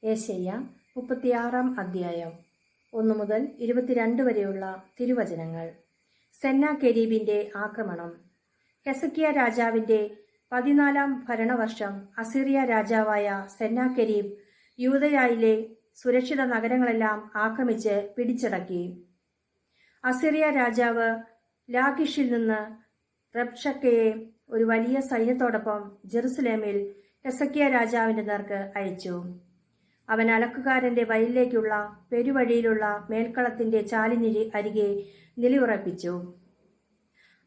യെശയ്യാ 36 അധ്യായം 1 മുതൽ 22 വരെയുള്ള തിരുവചനങ്ങൾ. സെന്നാകെരീബിന്റെ ആക്രമണം. ഹെസക്കിയ രാജാവിന്റെ 14 ഭരണവർഷം അസീറിയ രാജാവായ സെന്നാകെരീബ് യൂദയായിലെ സുരക്ഷിത നഗരങ്ങളെല്ലാം ആക്രമിച്ച് പിടിച്ചടക്കി. അസീറിയ രാജാവ് ലാഖിഷിൽ നിന്ന് റബ്ഷക്കയെ ഒരു വലിയ സൈന്യത്തോടൊപ്പം ജെറുസലേമിൽ ഹെസക്കിയ രാജാവിന്റെ നേർക്ക് അയച്ചു. അവൻ അലക്കുകാരന്റെ വയലിലേക്കുള്ള പെരുവഴിയിലുള്ള മേൽക്കളത്തിന്റെ ചാലിന് അരികെ നിലയുറപ്പിച്ചു.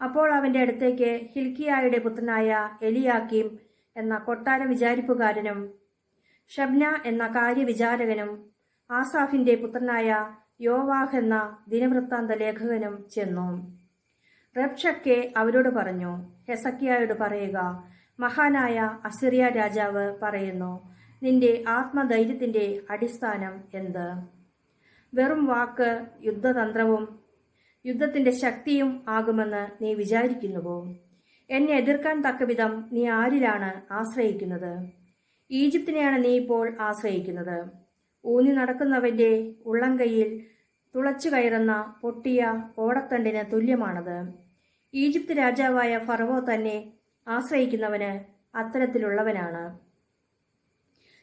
അപ്പോൾ അവന്റെ അടുത്തേക്ക് ഹിൽക്കിയായുടെ പുത്രനായ എലിയാക്കീം എന്ന കൊട്ടാര വിചാരിപ്പുകാരനും ഷബ്ന എന്ന കാര്യവിചാരകനും ആസാഫിന്റെ പുത്രനായ യോവാഹ് എന്ന ദിനവൃത്താന്ത ലേഖകനും ചെന്നു. റബ്ഷക്കെ അവരോട് പറഞ്ഞു, ഹെസക്കിയായോട് പറയുക, മഹാനായ അസീറിയ രാജാവ് പറയുന്നു, നിന്റെ ആത്മധൈര്യത്തിന്റെ അടിസ്ഥാനം എന്ത്? വെറും വാക്ക് യുദ്ധതന്ത്രവും യുദ്ധത്തിന്റെ ശക്തിയും ആകുമെന്ന് നീ വിചാരിക്കുന്നുവോ? എന്നെ എതിർക്കാൻ തക്കവിധം നീ ആരിലാണ് ആശ്രയിക്കുന്നത്? ഈജിപ്തിനെയാണ് നീ ഇപ്പോൾ ആശ്രയിക്കുന്നത്. ഊന്നി നടക്കുന്നവന്റെ ഉള്ളംകൈയിൽ തുളച്ചു കയറുന്ന പൊട്ടിയ ഓടത്തണ്ടിന് തുല്യമാണത്. ഈജിപ്ത് രാജാവായ ഫറവോ തന്നെ ആശ്രയിക്കുന്നവന് അത്തരത്തിലുള്ളവനാണ്.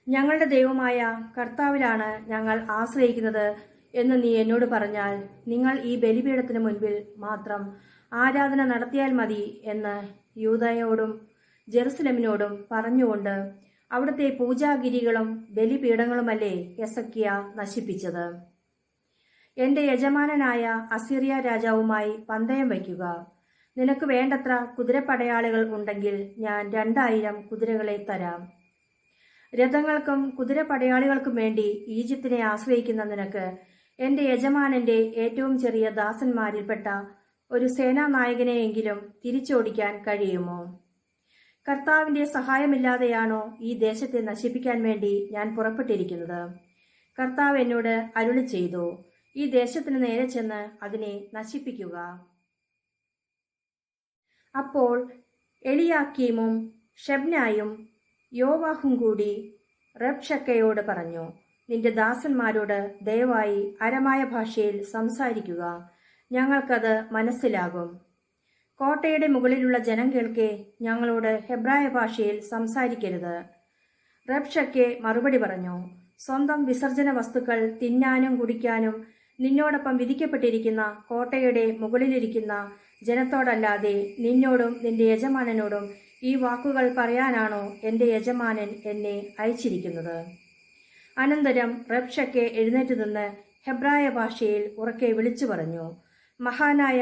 ഞങ്ങളുടെ ദൈവമായ കർത്താവിലാണ് ഞങ്ങൾ ആശ്രയിക്കുന്നത് എന്ന് നീ എന്നോട് പറഞ്ഞാൽ, നിങ്ങൾ ഈ ബലിപീഠത്തിന് മുൻപിൽ മാത്രം ആരാധന നടത്തിയാൽ മതി എന്ന് യൂദയോടും ജെറുസലേമിനോടും പറഞ്ഞുകൊണ്ട് അവിടുത്തെ പൂജാഗിരികളും ബലിപീഠങ്ങളുമല്ലേ ഹെസക്കിയ നശിപ്പിച്ചത്? എന്റെ യജമാനനായ അസീറിയ രാജാവുമായി പന്തയം വയ്ക്കുക. നിനക്ക് വേണ്ടത്ര കുതിരപ്പടയാളികൾ ഉണ്ടെങ്കിൽ ഞാൻ 2000 കുതിരകളെ തരാം. രഥങ്ങൾക്കും കുതിരപ്പടയാളികൾക്കും വേണ്ടി ഈജിപ്തിനെ ആശ്രയിക്കുന്ന നിനക്ക് എന്റെ യജമാനന്റെ ഏറ്റവും ചെറിയ ദാസന്മാരിൽപ്പെട്ട ഒരു സേനാനായകനെയെങ്കിലും തിരിച്ചോടിക്കാൻ കഴിയുമോ? കർത്താവിന്റെ സഹായമില്ലാതെയാണോ ഈ ദേശത്തെ നശിപ്പിക്കാൻ വേണ്ടി ഞാൻ പുറപ്പെട്ടിരിക്കുന്നത്? കർത്താവ് എന്നോട് അരുളി ചെയ്തു, ഈ ദേശത്തിന് നേരെ ചെന്ന് അതിനെ നശിപ്പിക്കുക. അപ്പോൾ എലിയാക്കീമും ഷെബ്നായും യോവാഹും കൂടി റബ്ഷക്കയോട് പറഞ്ഞു, നിന്റെ ദാസന്മാരോട് ദയവായി അരമായ ഭാഷയിൽ സംസാരിക്കുക, ഞങ്ങൾക്കത് മനസ്സിലാകും. കോട്ടയുടെ മുകളിലുള്ള ജനം കേൾക്കെ ഞങ്ങളോട് ഹെബ്രായ ഭാഷയിൽ സംസാരിക്കരുത്. റബ്ഷക്കെ മറുപടി പറഞ്ഞു, സ്വന്തം വിസർജന വസ്തുക്കൾ തിന്നാനും കുടിക്കാനും നിന്നോടൊപ്പം വിധിക്കപ്പെട്ടിരിക്കുന്ന കോട്ടയുടെ മുകളിലിരിക്കുന്ന ജനത്തോടല്ലാതെ നിന്നോടും നിന്റെ യജമാനനോടും ഈ വാക്കുകൾ പറയാനാണോ എന്റെ യജമാനൻ എന്നെ അയച്ചിരിക്കുന്നത്? അനന്തരം റബ്ഷക്കെ എഴുന്നേറ്റ് നിന്ന് ഹെബ്രായ ഭാഷയിൽ ഉറക്കെ വിളിച്ചു പറഞ്ഞു, മഹാനായ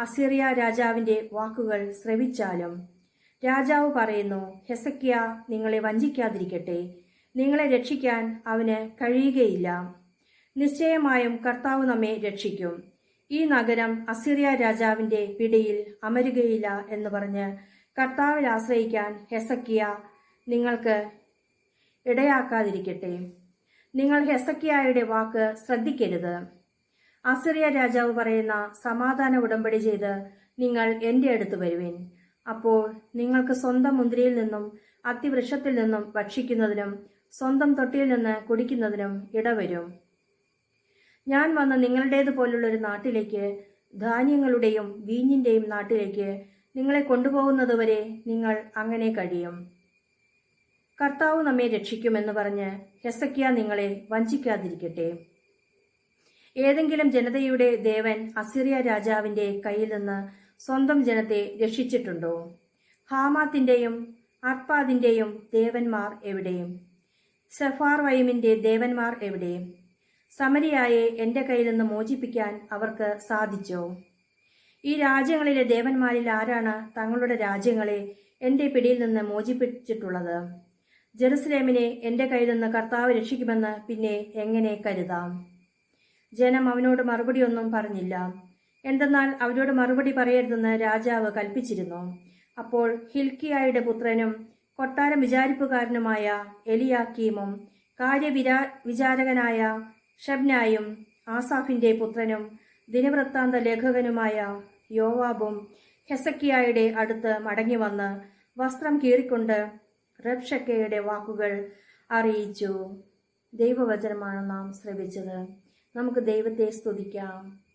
അസീറിയ രാജാവിന്റെ വാക്കുകൾ ശ്രവിച്ചാലും. രാജാവ് പറയുന്നു, ഹെസക്കിയ നിങ്ങളെ വഞ്ചിക്കാതിരിക്കട്ടെ. നിങ്ങളെ രക്ഷിക്കാൻ അവന് കഴിയുകയില്ല. നിശ്ചയമായും കർത്താവ് നമ്മെ രക്ഷിക്കും. ഈ നഗരം അസീറിയ രാജാവിന്റെ പിടിയിൽ അമരുകയില്ല എന്ന് പറഞ്ഞ് കർത്താവിൽ ആശ്രയിക്കാൻ ഹെസക്കിയ നിങ്ങൾക്ക് ഇടയാക്കാതിരിക്കട്ടെ. നിങ്ങൾ ഹെസക്കിയായുടെ വാക്ക് ശ്രദ്ധിക്കരുത്. അസീറിയ രാജാവ് പറയുന്ന സമാധാന ഉടമ്പടി ചെയ്ത് നിങ്ങൾ എന്റെ അടുത്ത് വരുവിൻ. അപ്പോൾ നിങ്ങൾക്ക് സ്വന്തം മുന്തിരിയിൽ നിന്നും അത്തിവൃക്ഷത്തിൽ നിന്നും ഭക്ഷിക്കുന്നതിനും സ്വന്തം തൊട്ടിയിൽ നിന്ന് കുടിക്കുന്നതിനും ഇടവരും. ഞാൻ വന്ന് നിങ്ങളുടേതുപോലുള്ളൊരു നാട്ടിലേക്ക്, ധാന്യങ്ങളുടെയും വീഞ്ഞിന്റെയും നാട്ടിലേക്ക് നിങ്ങളെ കൊണ്ടുപോകുന്നതുവരെ നിങ്ങൾ അങ്ങനെ കഴിയും. കർത്താവ് നമ്മെ രക്ഷിക്കുമെന്ന് പറഞ്ഞ് ഹെസക്കിയ നിങ്ങളെ വഞ്ചിക്കാതിരിക്കട്ടെ. ഏതെങ്കിലും ജനതയുടെ ദേവൻ അസീറിയ രാജാവിന്റെ കയ്യിൽ നിന്ന് സ്വന്തം ജനത്തെ രക്ഷിച്ചിട്ടുണ്ടോ? ഹാമാത്തിന്റെയും അർപ്പാദിന്റെയും ദേവന്മാർ എവിടെ? സെഫാർവൈമിന്റെ ദേവന്മാർ എവിടെ? സമരിയായെ എന്റെ കയ്യിൽ നിന്ന് മോചിപ്പിക്കാൻ അവർക്ക് സാധിച്ചോ? ഈ രാജ്യങ്ങളിലെ ദേവന്മാരിൽ ആരാണ് തങ്ങളുടെ രാജ്യങ്ങളെ എന്റെ പിടിയിൽ നിന്ന് മോചിപ്പിച്ചിട്ടുള്ളത്? ജെറുസലേമിനെ എന്റെ കയ്യിൽ നിന്ന് കർത്താവ് രക്ഷിക്കുമെന്ന് പിന്നെ എങ്ങനെ കരുതാം? ജനം അവനോട് മറുപടിയൊന്നും പറഞ്ഞില്ല. എന്തെന്നാൽ അവരോട് മറുപടി പറയരുതെന്ന് രാജാവ് കൽപ്പിച്ചിരുന്നു. അപ്പോൾ ഹിൽക്കിയായുടെ പുത്രനും കൊട്ടാരം വിചാരിപ്പുകാരനുമായ എലിയാക്കീമും കാര്യവിചാരകനായ ഷബ്നായും ആസാഫിന്റെ പുത്രനും ദിനവൃത്താന്ത ലേഖകനുമായ യോവാബും ഹെസക്കിയായുടെ അടുത്ത് മടങ്ങി വന്ന് വസ്ത്രം കീറിക്കൊണ്ട് റബ്ഷക്കയുടെ വാക്കുകൾ അറിയിച്ചു. ദൈവവചനമാണ് നാം ശ്രവിച്ചത്. നമുക്ക് ദൈവത്തെ സ്തുതിക്കാം.